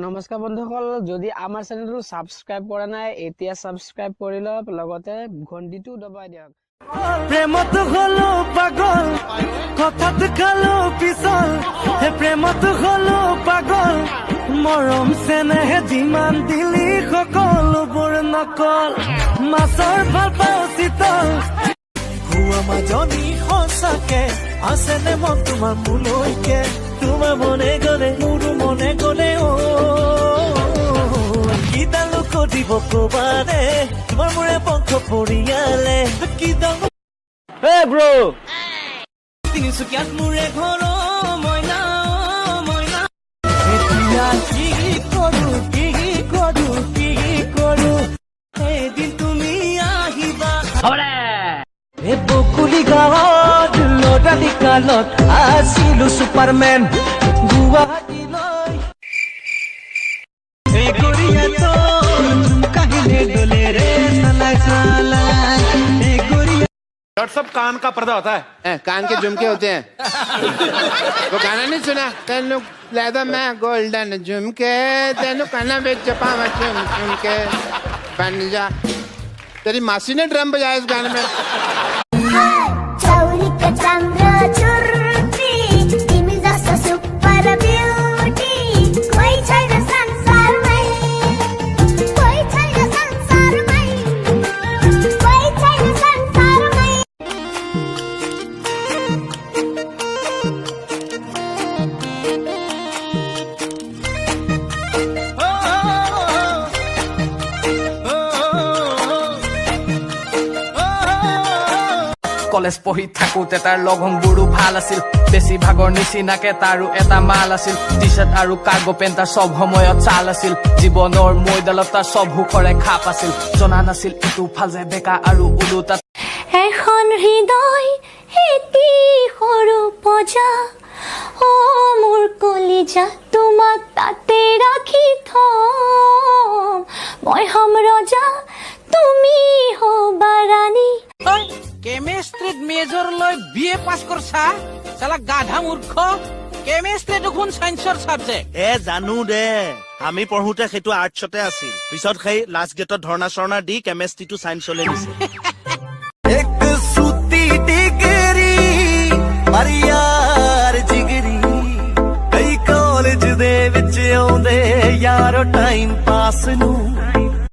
নমস্কাৰ বন্ধুসকল, যদি আমাৰ চেনেলটো সাবস্ক্ৰাইব কৰা নাই এতিয়া সাবস্ক্ৰাইব কৰি লওক, লগতে ঘণ্টিটো দবাই দিয়ক। প্ৰেমত হলো পাগল, কথাত খালো পিছল, হে প্ৰেমত হলো পাগল, মৰম চেনেহে যিমান দিলি সকলোবোৰ নকল, মাছৰ ভাল পাওঁ চিতল, হুৱা মাজনী সঁচাকে আছেনে মন তোমাৰ মোলৈকে, তোমাৰ মনে গলে মোৰো মনে গলে কিডালো কৰিব কবাৰে, তোমাৰ মোৰে পংখ পৰিয়ালে কিডালো ব্ৰো তিনিচুকীয়াত মোৰে ঘৰ মইনা মইনা, এতিয়া কি কৰো এদিন তুমি আহিবা এই বকুলি গাঁৱত লৰালি কালত আছিলো ছুপাৰমেন, গুৱাহাটীলৈ এই গৰিয়াতো কাহিলে গলে ৰে চালাই চালাই এই গৰিয়া। डॉक्टर साहब कान का पर्दा होता है कान के झुमके होते हैं। वो गाना नहीं सुना तेनू लैदा मैं गोल्डन झुमके तेनू काना बेच पावा झुमके बन जा। तेरी मासी ने ड्रम बजाया इस गाने में। चौरी का चंद्र चुर्ती तिमी जस्तो सुपर ब्यूटी कोही छैन संसारमै, कोही छैन संसारमै, कोही छैन संसारमै। কলেজ পঢ়ি থাকোতে তাৰ লগংবোৰো ভাল আছিল, বেছি ভাগৰ নিচিনাকে তাৰো এটা মাল আছিল, টি চাৰ্ট আৰু কাৰ্গো পেণ্ট তাৰ চব সময়ত চাল আছিল, জীৱনৰ মৈদালত তাৰ চব সুখৰে খাপ আছিল, জনা নাছিল ইটো ফাল যে বেকা আৰু ওলোটা। এখন হৃদয় এটি সৰু পজা, অ মোৰ কলিজা তোমাক তাতে ৰাখি থম, মই হম ৰজা তুমি হবা ৰাণী। কেমিষ্ট্ৰিত মেজৰ লই বিএ পাস কৰছা, শালা গাধা মূৰ্খ। কেমিষ্ট্ৰি দেখোন সায়েন্সৰ সাবজেক্ট। জানো দে, আমি পঢ়োতে সেইটো আৰ্টছতে আছিল, পিছত সেই লাষ্ট গেটত ধৰ্ণা চৰ্ণা দি কেমেষ্ট্ৰিটো চাইন্সলৈ দিছে। এক সুতি ডিগ্ৰী ਮਰਿਆਰ ਜਿਗਰੀ, ਕਈ ਕਾਲਜ ਦੇ ਵਿੱਚ ਆਉਂਦੇ ਯਾਰੋ ਟਾਈਮ ਪਾਸ ਨੂੰ